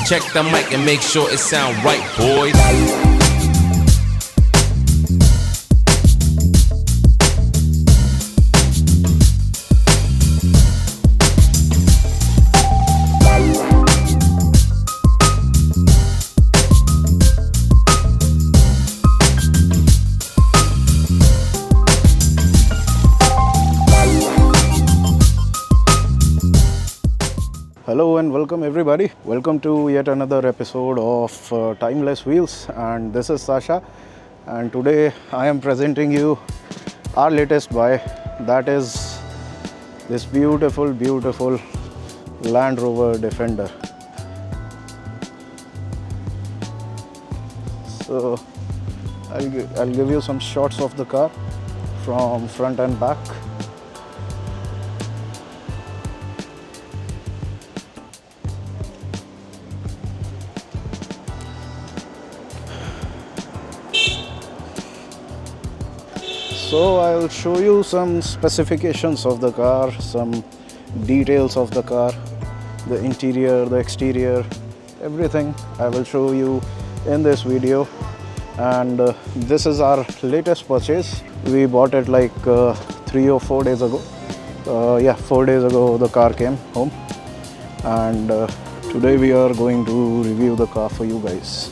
Check the mic and make sure it sound right, boys. Hello and welcome everybody. Welcome to yet another episode of Timeless Wheels, and this is Saasha, and today I am presenting you our latest buy, that is this beautiful Land Rover Defender. So I'll give you some shots of the car from front and back. So I'll show you some specifications of the car, some details of the car, the interior, the exterior, everything I will show you in this video. And this is our latest purchase. We bought it like 3 or 4 days ago. 4 days ago the car came home, and today we are going to review the car for you guys.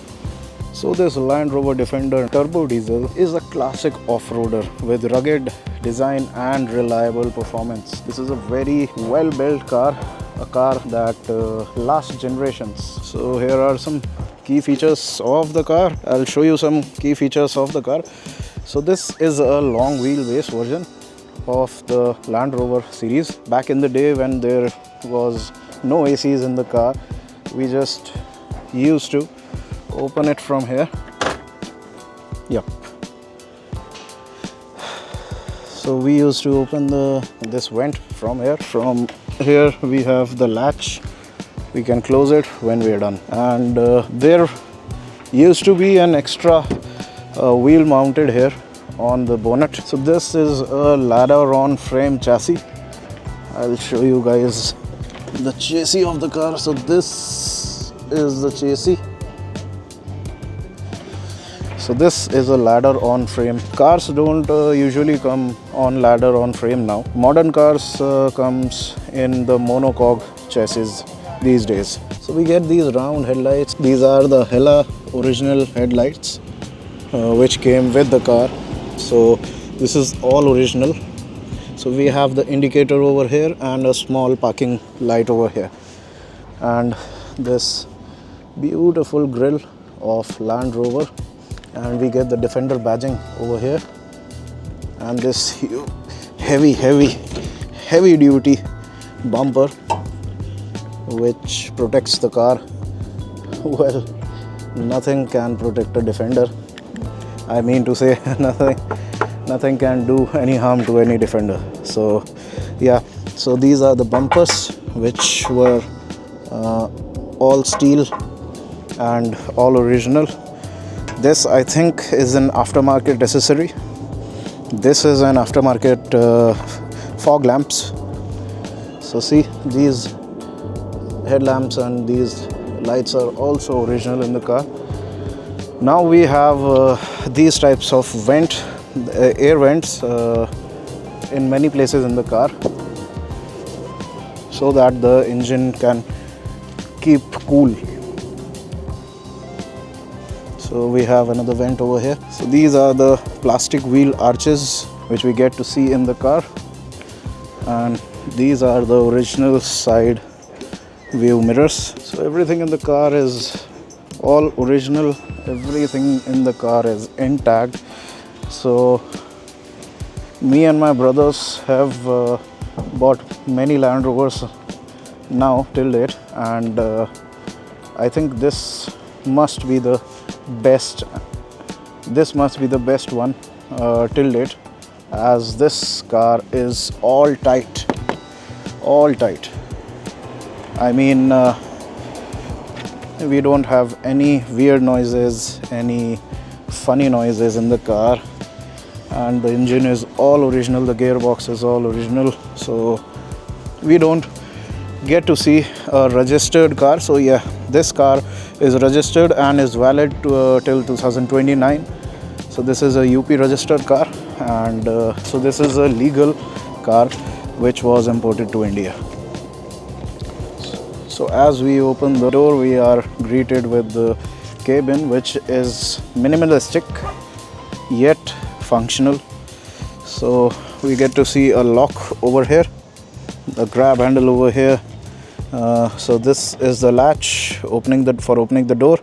So this Land Rover Defender Turbo Diesel is a classic off-roader with rugged design and reliable performance. This is a very well-built car, a car that lasts generations. So here are some key features of the car. I'll show you some key features of the car. So this is a long wheelbase version of the Land Rover series. Back in the day when there was no ACs in the car, we just used to open it from here. Yep. So we used to open this vent from here. From here we have the latch. We can close it when we are done. And there used to be an extra wheel mounted here on the bonnet. So this is a ladder on frame chassis. I'll show you guys the chassis of the car. So this is the chassis. So this is a ladder on frame. Cars don't usually come on ladder on frame now. Modern cars comes in the monocog chassis these days. So we get these round headlights. These are the Hella original headlights which came with the car. So this is all original. So we have the indicator over here and a small parking light over here. And this beautiful grille of Land Rover. And we get the Defender badging over here, and this heavy duty bumper which protects the car. Well, nothing can protect a Defender. I mean to say nothing can do any harm to any Defender. So yeah, so these are the bumpers which were all steel and all original. This I think is an aftermarket accessory. This is an aftermarket fog lamps. So see, these headlamps and these lights are also original in the car. Now we have these types of air vents in many places in the car, so that the engine can keep cool. So we have another vent over here. So these are the plastic wheel arches which we get to see in the car, and these are the original side view mirrors. So everything in the car is all original. Everything in the car is intact. So me and my brothers have bought many Land Rovers now till date, and I think this must be the best one till date, as this car is all tight. I mean, we don't have any weird noises, any funny noises in the car, and the engine is all original, the gearbox is all original, so we don't get to see a registered car. So yeah, this car is registered and is valid till 2029. So this is a UP registered car, and so this is a legal car which was imported to India. So as we open the door, we are greeted with the cabin, which is minimalistic yet functional. So we get to see a lock over here, the grab handle over here. So this is the latch for opening the door,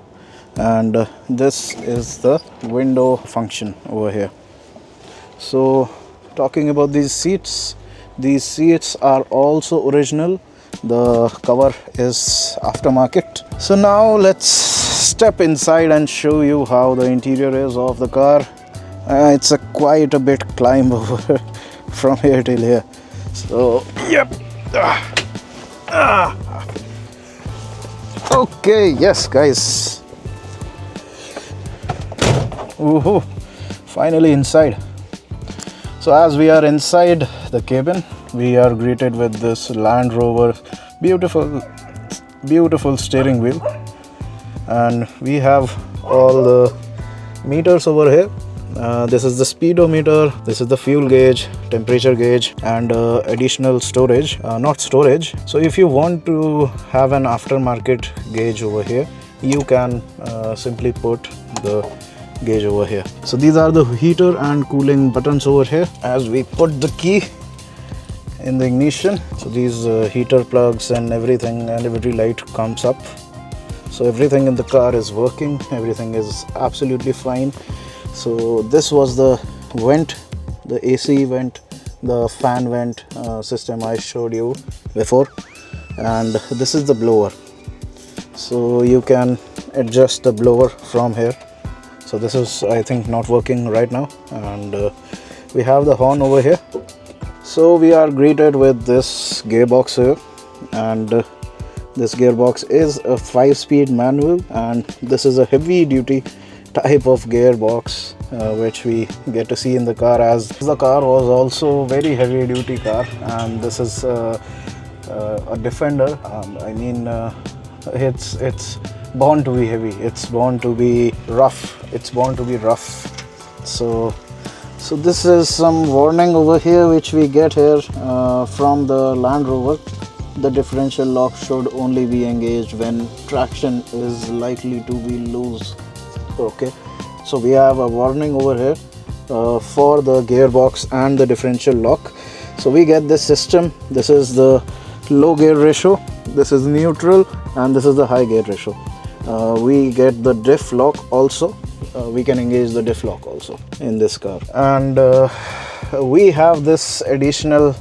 and this is the window function over here. So talking about these seats are also original. The cover is aftermarket. So now let's step inside and show you how the interior is of the car. It's quite a bit climb over from here till here. So yep. Okay, yes guys. Woohoo! Finally inside. So as we are inside the cabin, we are greeted with this Land Rover beautiful steering wheel, and we have all the meters over here. This is the speedometer, this is the fuel gauge, temperature gauge, and additional storage, not storage. So if you want to have an aftermarket gauge over here, you can simply put the gauge over here. So these are the heater and cooling buttons over here. As we put the key in the ignition, so these heater plugs and everything, and every light comes up. So everything in the car is working, everything is absolutely fine. So this was the vent, the AC vent, the fan vent system I showed you before, and this is the blower. So you can adjust the blower from here. So this is, I think, not working right now, and we have the horn over here. So we are greeted with this gearbox here, and this gearbox is a 5-speed manual, and this is a heavy duty type of gearbox which we get to see in the car, as the car was also very heavy duty car, and this is a Defender. I mean, it's born to be heavy, it's born to be rough, so this is some warning over here which we get here from the Land Rover. The differential lock should only be engaged when traction is likely to be loose. Okay, so we have a warning over here for the gearbox and the differential lock. So we get this system. This is the low gear ratio, this is neutral, and this is the high gear ratio. We get the diff lock also. We can engage the diff lock also in this car, and we have this additional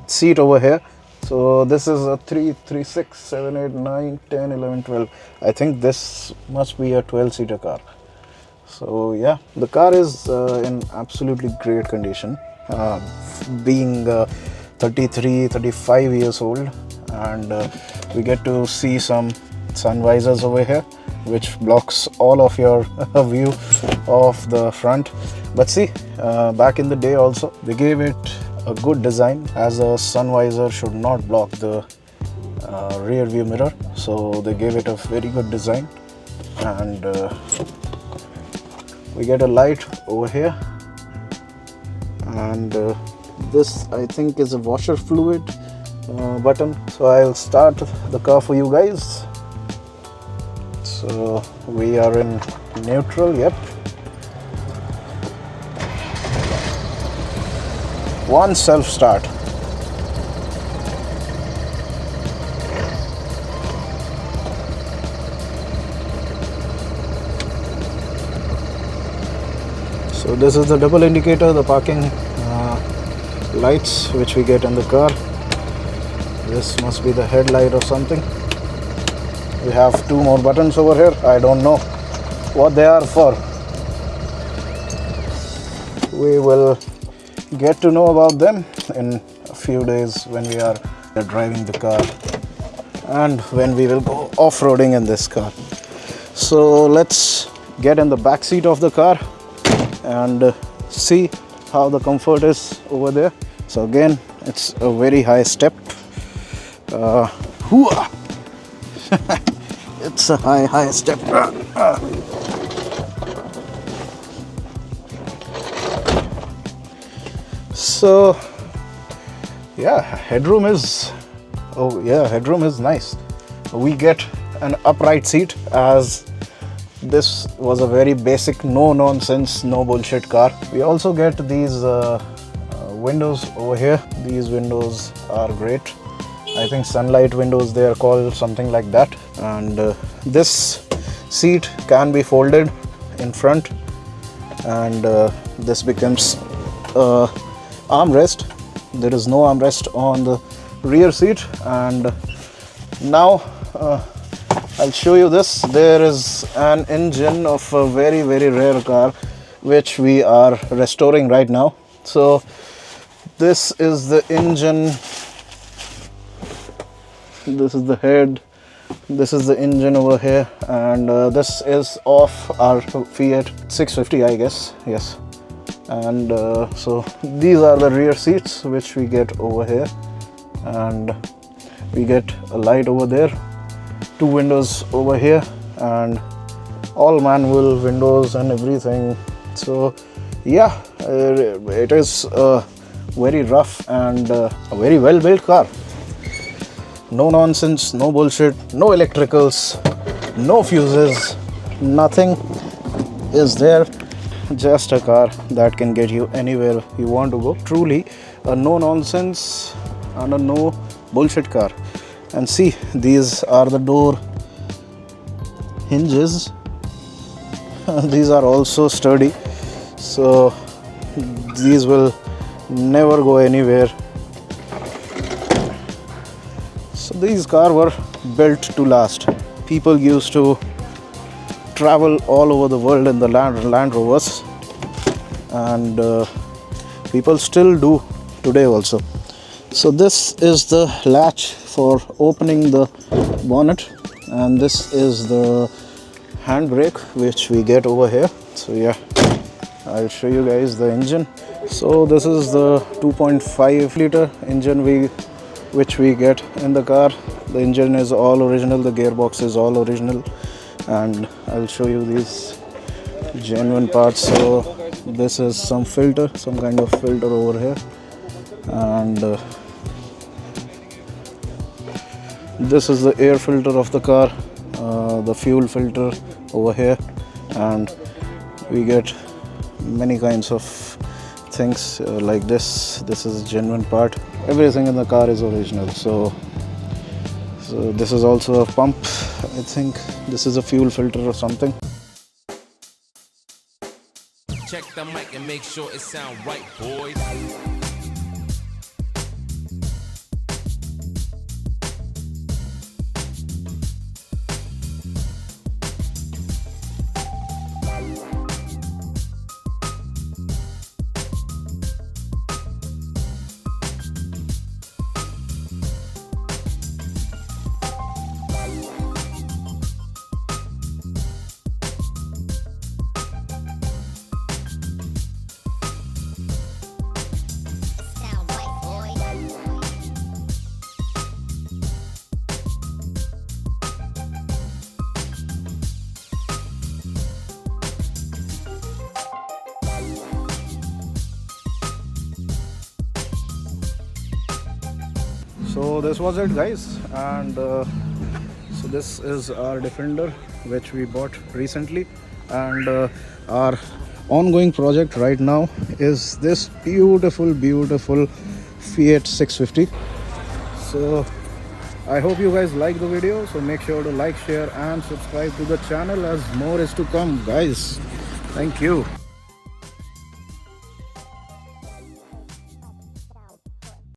seat over here. So this is a 3, 6, 7, 8, 9, 10, 11, 12. I think this must be a 12-seater car. So yeah, the car is in absolutely great condition, being 33, 35 years old, and we get to see some sun visors over here, which blocks all of your view of the front. But see, back in the day also, they gave it a good design, as a sun visor should not block the rear view mirror. So they gave it a very good design, and we get a light over here, and this I think is a washer fluid button. So I'll start the car for you guys. So we are in neutral, yep. One self start. So this is the double indicator, the parking lights which we get in the car. This must be the headlight or something. We have 2 more buttons over here. I don't know what they are for. We will get to know about them in a few days when we are driving the car and when we will go off-roading in this car. So let's get in the back seat of the car and see how the comfort is over there. So again, it's a very high step. Hooah! It's a high step. So yeah, headroom is nice. We get an upright seat, as this was a very basic, no nonsense, no bullshit car. We also get these windows over here. These windows are great. I think sunlight windows, they are called something like that. And this seat can be folded in front, and this becomes armrest. There is no armrest on the rear seat. And now I'll show you this. There is an engine of a very rare car which we are restoring right now. So this is the engine, this is the head, this is the engine over here, and this is of our Fiat 650, I guess. Yes. And so these are the rear seats which we get over here, and we get a light over there, 2 windows over here, and all manual windows and everything. So yeah, it is a very rough and a very well built car. No nonsense, no bullshit, no electricals, no fuses, nothing is there. Just a car that can get you anywhere you want to go. Truly a no nonsense and a no bullshit car. And see, these are the door hinges. These are also sturdy, so these will never go anywhere. So these cars were built to last. People used to travel all over the world in the Land Rovers, and people still do today also. So this is the latch for opening the bonnet, and this is the handbrake which we get over here. So yeah, I'll show you guys the engine. So this is the 2.5 liter engine which we get in the car. The engine is all original, the gearbox is all original, and I'll show you these genuine parts. So this is some filter, some kind of filter over here, and this is the air filter of the car, the fuel filter over here, and we get many kinds of things like this. This is a genuine part. Everything in the car is original. So this is also a pump. I think this is a fuel filter or something. Check the mic and make sure it sound right, boys. So this was it, guys, and so this is our Defender which we bought recently, and our ongoing project right now is this beautiful Fiat 650. So I hope you guys like the video, so make sure to like, share and subscribe to the channel, as more is to come, guys. Thank you.